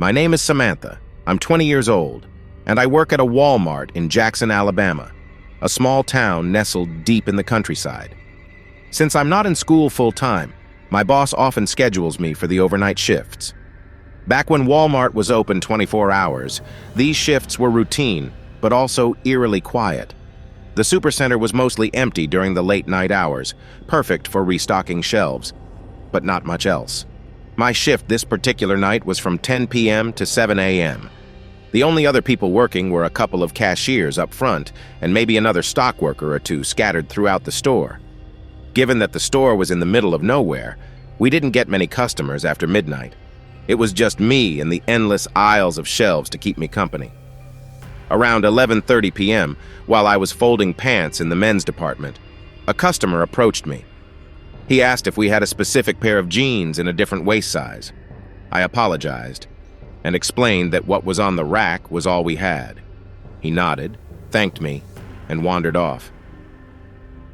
My name is Samantha. I'm 20 years old, and I work at a Walmart in Jackson, Alabama, a small town nestled deep in the countryside. Since I'm not in school full-time, my boss often schedules me for the overnight shifts. Back when Walmart was open 24 hours, these shifts were routine, but also eerily quiet. The supercenter was mostly empty during the late-night hours, perfect for restocking shelves, but not much else. My shift this particular night was from 10 p.m. to 7 a.m. The only other people working were a couple of cashiers up front and maybe another stock worker or two scattered throughout the store. Given that the store was in the middle of nowhere, we didn't get many customers after midnight. It was just me and the endless aisles of shelves to keep me company. Around 11:30 p.m., while I was folding pants in the men's department, a customer approached me. He asked if we had a specific pair of jeans in a different waist size. I apologized and explained that what was on the rack was all we had. He nodded, thanked me, and wandered off.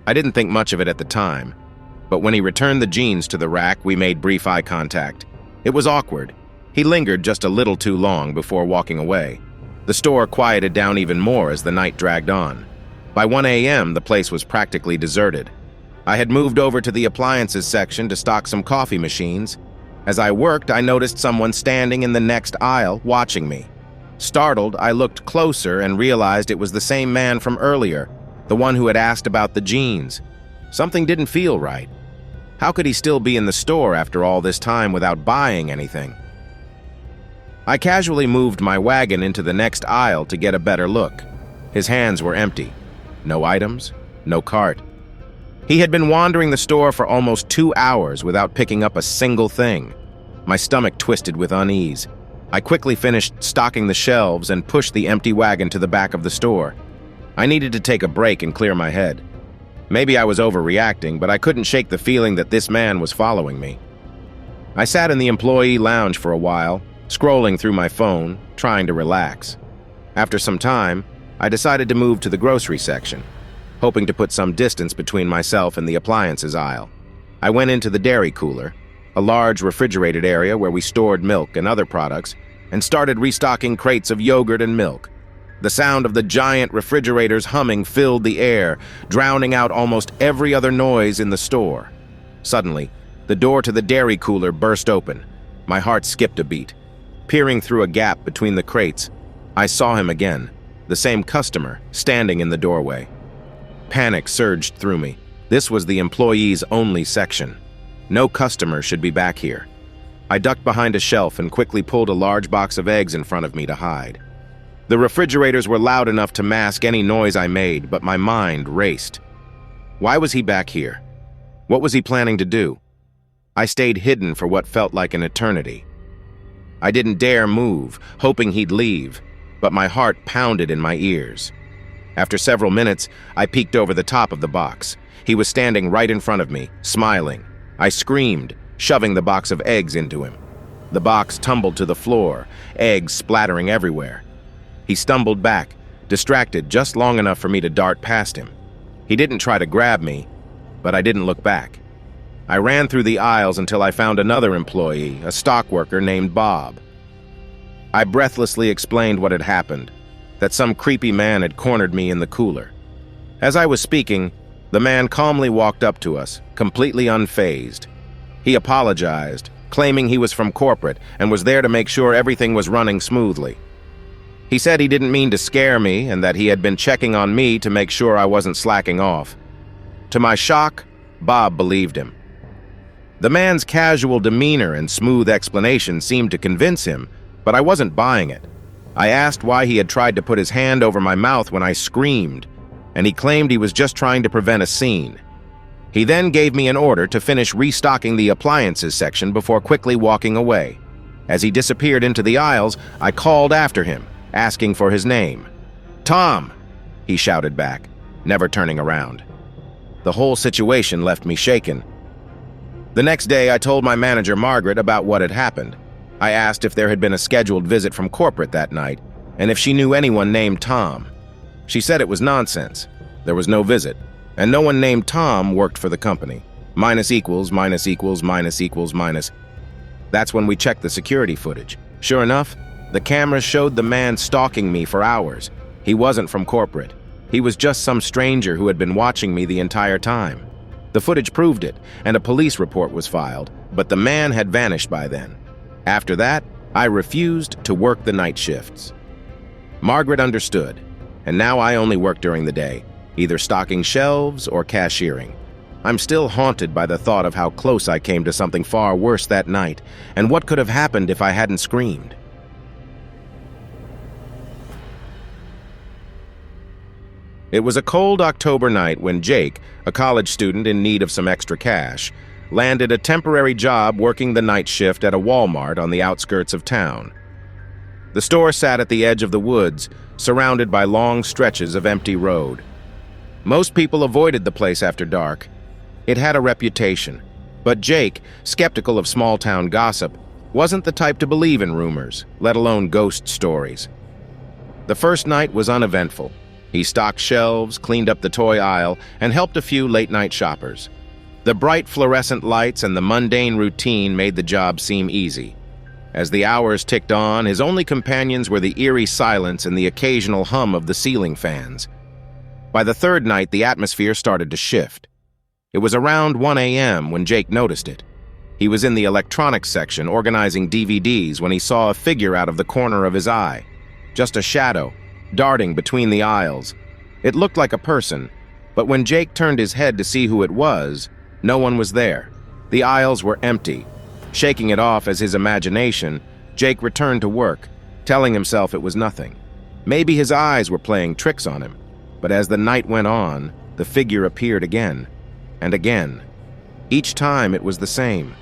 I didn't think much of it at the time, but when he returned the jeans to the rack, we made brief eye contact. It was awkward. He lingered just a little too long before walking away. The store quieted down even more as the night dragged on. By 1 a.m., the place was practically deserted. I had moved over to the appliances section to stock some coffee machines. As I worked, I noticed someone standing in the next aisle, watching me. Startled, I looked closer and realized it was the same man from earlier, the one who had asked about the jeans. Something didn't feel right. How could he still be in the store after all this time without buying anything? I casually moved my wagon into the next aisle to get a better look. His hands were empty. No items, no cart. He had been wandering the store for almost 2 hours without picking up a single thing. My stomach twisted with unease. I quickly finished stocking the shelves and pushed the empty wagon to the back of the store. I needed to take a break and clear my head. Maybe I was overreacting, but I couldn't shake the feeling that this man was following me. I sat in the employee lounge for a while, scrolling through my phone, trying to relax. After some time, I decided to move to the grocery section, hoping to put some distance between myself and the appliances aisle. I went into the dairy cooler, a large refrigerated area where we stored milk and other products, and started restocking crates of yogurt and milk. The sound of the giant refrigerators humming filled the air, drowning out almost every other noise in the store. Suddenly, the door to the dairy cooler burst open. My heart skipped a beat. Peering through a gap between the crates, I saw him again, the same customer, standing in the doorway. Panic surged through me. This was the employees' only section. No customer should be back here. I ducked behind a shelf and quickly pulled a large box of eggs in front of me to hide. The refrigerators were loud enough to mask any noise I made, but my mind raced. Why was he back here? What was he planning to do? I stayed hidden for what felt like an eternity. I didn't dare move, hoping he'd leave, but my heart pounded in my ears. After several minutes, I peeked over the top of the box. He was standing right in front of me, smiling. I screamed, shoving the box of eggs into him. The box tumbled to the floor, eggs splattering everywhere. He stumbled back, distracted just long enough for me to dart past him. He didn't try to grab me, but I didn't look back. I ran through the aisles until I found another employee, a stock worker named Bob. I breathlessly explained what had happened, that some creepy man had cornered me in the cooler. As I was speaking, the man calmly walked up to us, completely unfazed. He apologized, claiming he was from corporate and was there to make sure everything was running smoothly. He said he didn't mean to scare me and that he had been checking on me to make sure I wasn't slacking off. To my shock, Bob believed him. The man's casual demeanor and smooth explanation seemed to convince him, but I wasn't buying it. I asked why he had tried to put his hand over my mouth when I screamed, and he claimed he was just trying to prevent a scene. He then gave me an order to finish restocking the appliances section before quickly walking away. As he disappeared into the aisles, I called after him, asking for his name. "Tom!" he shouted back, never turning around. The whole situation left me shaken. The next day, I told my manager, Margaret, about what had happened. I asked if there had been a scheduled visit from corporate that night, and if she knew anyone named Tom. She said it was nonsense. There was no visit, and no one named Tom worked for the company. Minus equals, minus equals, minus equals, minus. That's when we checked the security footage. Sure enough, the camera showed the man stalking me for hours. He wasn't from corporate. He was just some stranger who had been watching me the entire time. The footage proved it, and a police report was filed, but the man had vanished by then. After that, I refused to work the night shifts. Margaret understood, and now I only work during the day, either stocking shelves or cashiering. I'm still haunted by the thought of how close I came to something far worse that night, and what could have happened if I hadn't screamed. It was a cold October night when Jake, a college student in need of some extra cash, landed a temporary job working the night shift at a Walmart on the outskirts of town. The store sat at the edge of the woods, surrounded by long stretches of empty road. Most people avoided the place after dark. It had a reputation, but Jake, skeptical of small-town gossip, wasn't the type to believe in rumors, let alone ghost stories. The first night was uneventful. He stocked shelves, cleaned up the toy aisle, and helped a few late-night shoppers. The bright fluorescent lights and the mundane routine made the job seem easy. As the hours ticked on, his only companions were the eerie silence and the occasional hum of the ceiling fans. By the third night, the atmosphere started to shift. It was around 1 a.m. when Jake noticed it. He was in the electronics section organizing DVDs when he saw a figure out of the corner of his eye. Just a shadow, darting between the aisles. It looked like a person, but when Jake turned his head to see who it was, no one was there. The aisles were empty. Shaking it off as his imagination, Jake returned to work, telling himself it was nothing. Maybe his eyes were playing tricks on him, but as the night went on, the figure appeared again, and again. Each time it was the same,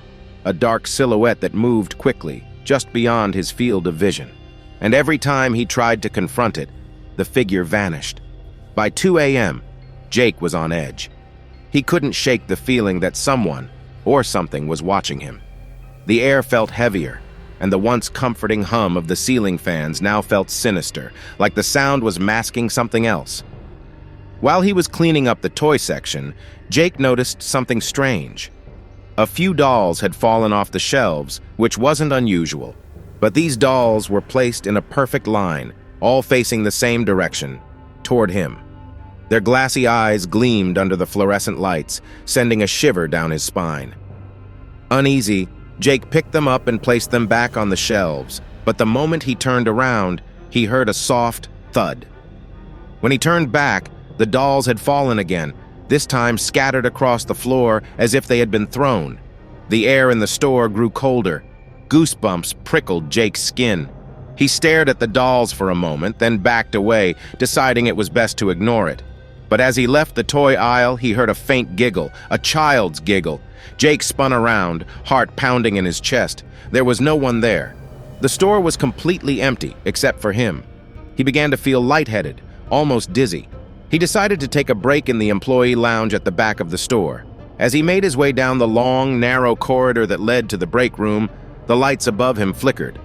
a dark silhouette that moved quickly, just beyond his field of vision. And every time he tried to confront it, the figure vanished. By 2 a.m., Jake was on edge. He couldn't shake the feeling that someone or something was watching him. The air felt heavier, and the once comforting hum of the ceiling fans now felt sinister, like the sound was masking something else. While he was cleaning up the toy section, Jake noticed something strange. A few dolls had fallen off the shelves, which wasn't unusual, but these dolls were placed in a perfect line, all facing the same direction, toward him. Their glassy eyes gleamed under the fluorescent lights, sending a shiver down his spine. Uneasy, Jake picked them up and placed them back on the shelves, but the moment he turned around, he heard a soft thud. When he turned back, the dolls had fallen again, this time scattered across the floor as if they had been thrown. The air in the store grew colder. Goosebumps prickled Jake's skin. He stared at the dolls for a moment, then backed away, deciding it was best to ignore it. But as he left the toy aisle, he heard a faint giggle, a child's giggle. Jake spun around, heart pounding in his chest. There was no one there. The store was completely empty, except for him. He began to feel lightheaded, almost dizzy. He decided to take a break in the employee lounge at the back of the store. As he made his way down the long, narrow corridor that led to the break room, the lights above him flickered.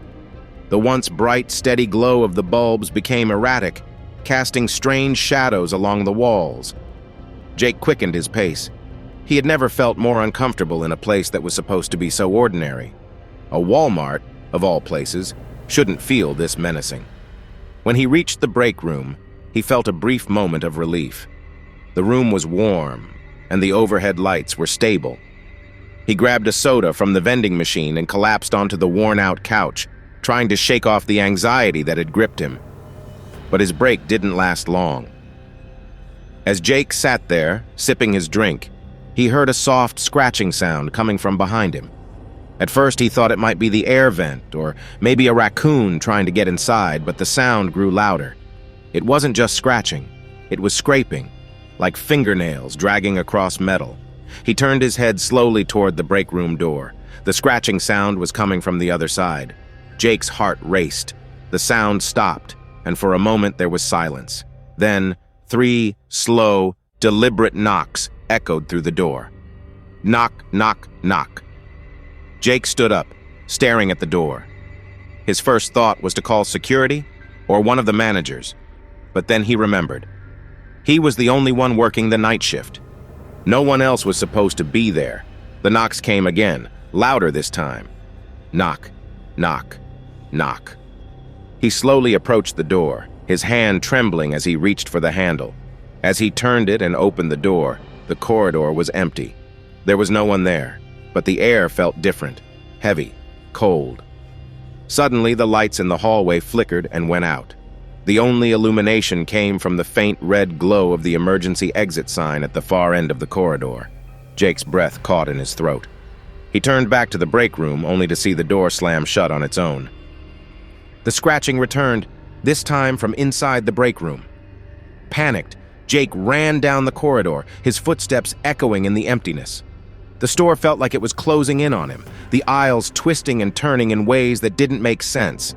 The once bright, steady glow of the bulbs became erratic, casting strange shadows along the walls. Jake quickened his pace. He had never felt more uncomfortable in a place that was supposed to be so ordinary. A Walmart, of all places, shouldn't feel this menacing. When he reached the break room, he felt a brief moment of relief. The room was warm, and the overhead lights were stable. He grabbed a soda from the vending machine and collapsed onto the worn-out couch, trying to shake off the anxiety that had gripped him. But his break didn't last long. As Jake sat there, sipping his drink, he heard a soft scratching sound coming from behind him. At first he thought it might be the air vent, or maybe a raccoon trying to get inside, but the sound grew louder. It wasn't just scratching, it was scraping, like fingernails dragging across metal. He turned his head slowly toward the break room door. The scratching sound was coming from the other side. Jake's heart raced. The sound stopped, and for a moment there was silence. Then 3 slow, deliberate knocks echoed through the door. Knock, knock, knock. Jake stood up, staring at the door. His first thought was to call security or one of the managers, but then he remembered. He was the only one working the night shift. No one else was supposed to be there. The knocks came again, louder this time. Knock, knock, Knock. He slowly approached the door, his hand trembling as he reached for the handle. As he turned it and opened the door, the corridor was empty. There was no one there, but the air felt different, heavy, cold. Suddenly, the lights in the hallway flickered and went out. The only illumination came from the faint red glow of the emergency exit sign at the far end of the corridor. Jake's breath caught in his throat. He turned back to the break room, only to see the door slam shut on its own. The scratching returned, this time from inside the break room. Panicked, Jake ran down the corridor, his footsteps echoing in the emptiness. The store felt like it was closing in on him, the aisles twisting and turning in ways that didn't make sense.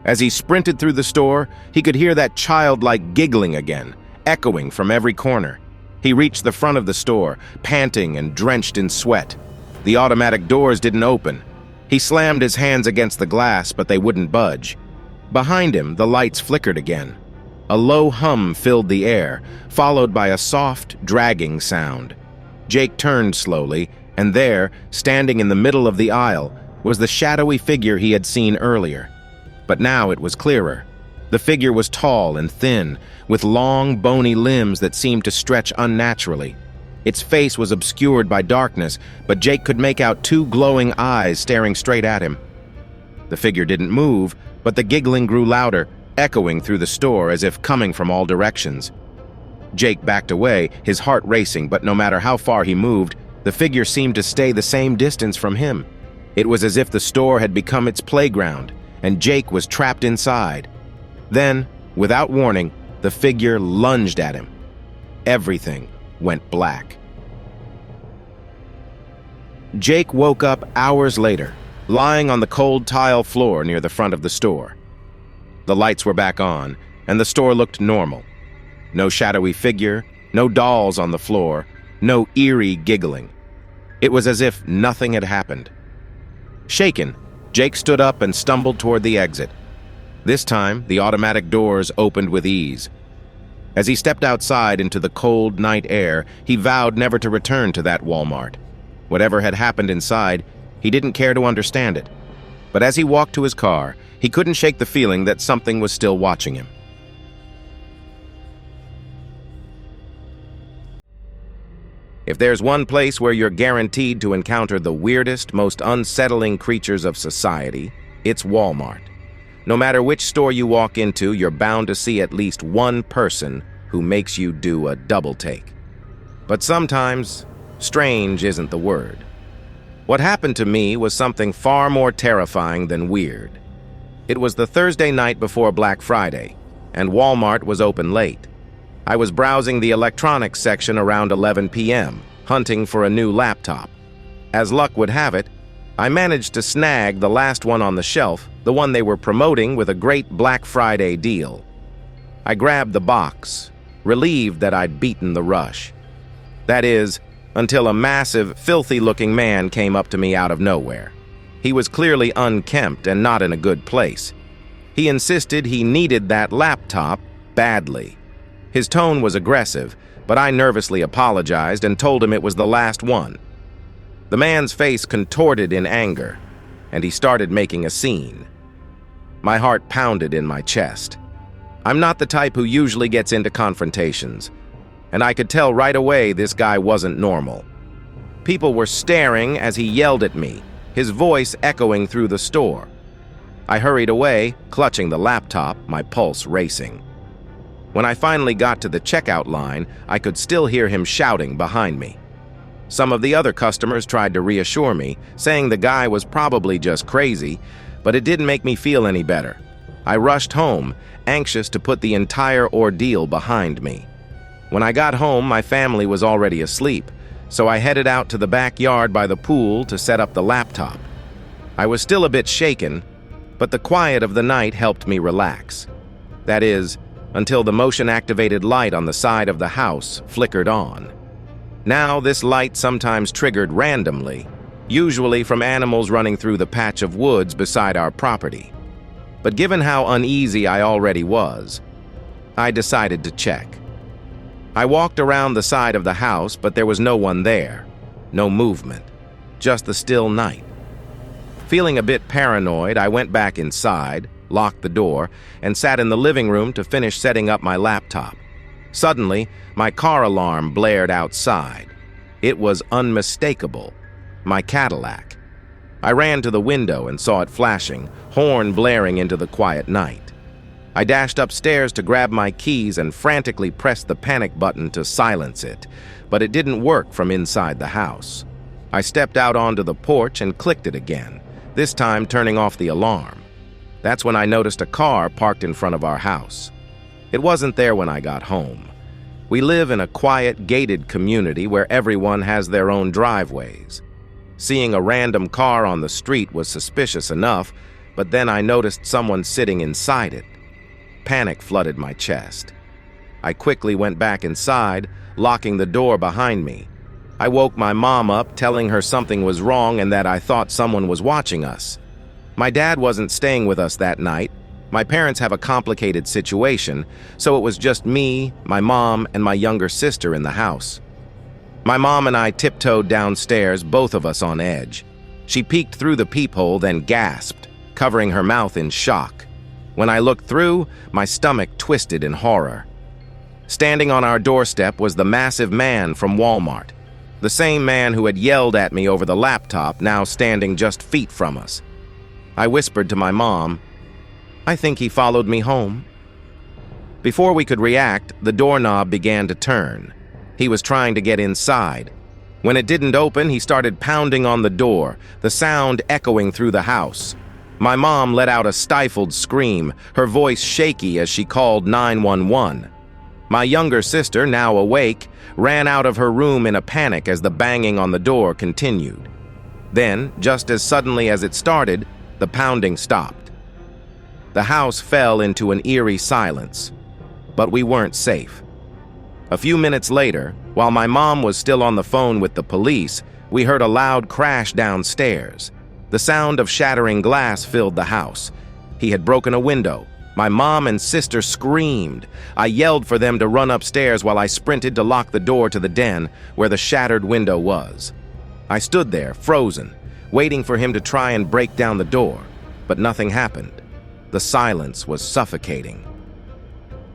As he sprinted through the store, he could hear that childlike giggling again, echoing from every corner. He reached the front of the store, panting and drenched in sweat. The automatic doors didn't open. He slammed his hands against the glass, but they wouldn't budge. Behind him, the lights flickered again. A low hum filled the air, followed by a soft, dragging sound. Jake turned slowly, and there, standing in the middle of the aisle, was the shadowy figure he had seen earlier. But now it was clearer. The figure was tall and thin, with long, bony limbs that seemed to stretch unnaturally. Its face was obscured by darkness, but Jake could make out two glowing eyes staring straight at him. The figure didn't move, but the giggling grew louder, echoing through the store as if coming from all directions. Jake backed away, his heart racing, but no matter how far he moved, the figure seemed to stay the same distance from him. It was as if the store had become its playground, and Jake was trapped inside. Then, without warning, the figure lunged at him. Everything went black. Jake woke up hours later, lying on the cold tile floor near the front of the store. The lights were back on, and the store looked normal. No shadowy figure, no dolls on the floor, no eerie giggling. It was as if nothing had happened. Shaken, Jake stood up and stumbled toward the exit. This time, the automatic doors opened with ease. As he stepped outside into the cold night air, he vowed never to return to that Walmart. Whatever had happened inside, he didn't care to understand it. But as he walked to his car, he couldn't shake the feeling that something was still watching him. If there's one place where you're guaranteed to encounter the weirdest, most unsettling creatures of society, it's Walmart. No matter which store you walk into, you're bound to see at least one person who makes you do a double take. But sometimes, strange isn't the word. What happened to me was something far more terrifying than weird. It was the Thursday night before Black Friday, and Walmart was open late. I was browsing the electronics section around 11 p.m., hunting for a new laptop. As luck would have it, I managed to snag the last one on the shelf, the one they were promoting with a great Black Friday deal. I grabbed the box, relieved that I'd beaten the rush. That is, until a massive, filthy-looking man came up to me out of nowhere. He was clearly unkempt and not in a good place. He insisted he needed that laptop badly. His tone was aggressive, but I nervously apologized and told him it was the last one. The man's face contorted in anger, and he started making a scene. My heart pounded in my chest. I'm not the type who usually gets into confrontations, and I could tell right away this guy wasn't normal. People were staring as he yelled at me, his voice echoing through the store. I hurried away, clutching the laptop, my pulse racing. When I finally got to the checkout line, I could still hear him shouting behind me. Some of the other customers tried to reassure me, saying the guy was probably just crazy, but it didn't make me feel any better. I rushed home, anxious to put the entire ordeal behind me. When I got home, my family was already asleep, so I headed out to the backyard by the pool to set up the laptop. I was still a bit shaken, but the quiet of the night helped me relax. That is, until the motion-activated light on the side of the house flickered on. Now, this light sometimes triggered randomly, usually from animals running through the patch of woods beside our property. But given how uneasy I already was, I decided to check. I walked around the side of the house, but there was no one there. No movement. Just the still night. Feeling a bit paranoid, I went back inside, locked the door, and sat in the living room to finish setting up my laptop. Suddenly, my car alarm blared outside. It was unmistakable. My Cadillac. I ran to the window and saw it flashing, horn blaring into the quiet night. I dashed upstairs to grab my keys and frantically pressed the panic button to silence it, but it didn't work from inside the house. I stepped out onto the porch and clicked it again, this time turning off the alarm. That's when I noticed a car parked in front of our house. It wasn't there when I got home. We live in a quiet, gated community where everyone has their own driveways. Seeing a random car on the street was suspicious enough, but then I noticed someone sitting inside it. Panic flooded my chest. I quickly went back inside, locking the door behind me. I woke my mom up, telling her something was wrong and that I thought someone was watching us. My dad wasn't staying with us that night. My parents have a complicated situation, so it was just me, my mom, and my younger sister in the house. My mom and I tiptoed downstairs, both of us on edge. She peeked through the peephole, then gasped, covering her mouth in shock. When I looked through, my stomach twisted in horror. Standing on our doorstep was the massive man from Walmart, the same man who had yelled at me over the laptop, now standing just feet from us. I whispered to my mom, "I think he followed me home." Before we could react, the doorknob began to turn. He was trying to get inside. When it didn't open, he started pounding on the door, the sound echoing through the house. My mom let out a stifled scream, her voice shaky as she called 911. My younger sister, now awake, ran out of her room in a panic as the banging on the door continued. Then, just as suddenly as it started, the pounding stopped. The house fell into an eerie silence, but we weren't safe. A few minutes later, while my mom was still on the phone with the police, we heard a loud crash downstairs. The sound of shattering glass filled the house. He had broken a window. My mom and sister screamed. I yelled for them to run upstairs while I sprinted to lock the door to the den where the shattered window was. I stood there, frozen, waiting for him to try and break down the door, but nothing happened. The silence was suffocating.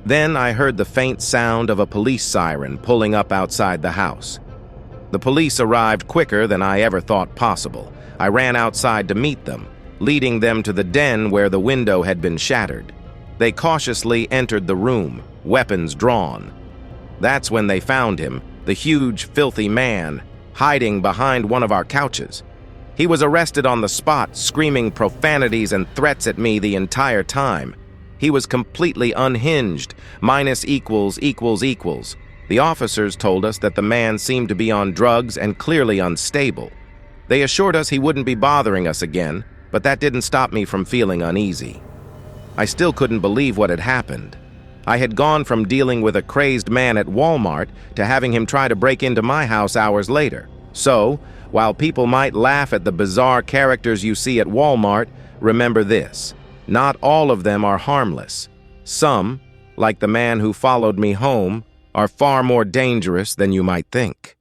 Then I heard the faint sound of a police siren pulling up outside the house. The police arrived quicker than I ever thought possible. I ran outside to meet them, leading them to the den where the window had been shattered. They cautiously entered the room, weapons drawn. That's when they found him, the huge, filthy man, hiding behind one of our couches. He was arrested on the spot, screaming profanities and threats at me the entire time. He was completely unhinged, minus equals equals equals. The officers told us that the man seemed to be on drugs and clearly unstable. They assured us he wouldn't be bothering us again, but that didn't stop me from feeling uneasy. I still couldn't believe what had happened. I had gone from dealing with a crazed man at Walmart to having him try to break into my house hours later. So, while people might laugh at the bizarre characters you see at Walmart, remember this: not all of them are harmless. Some, like the man who followed me home, are far more dangerous than you might think.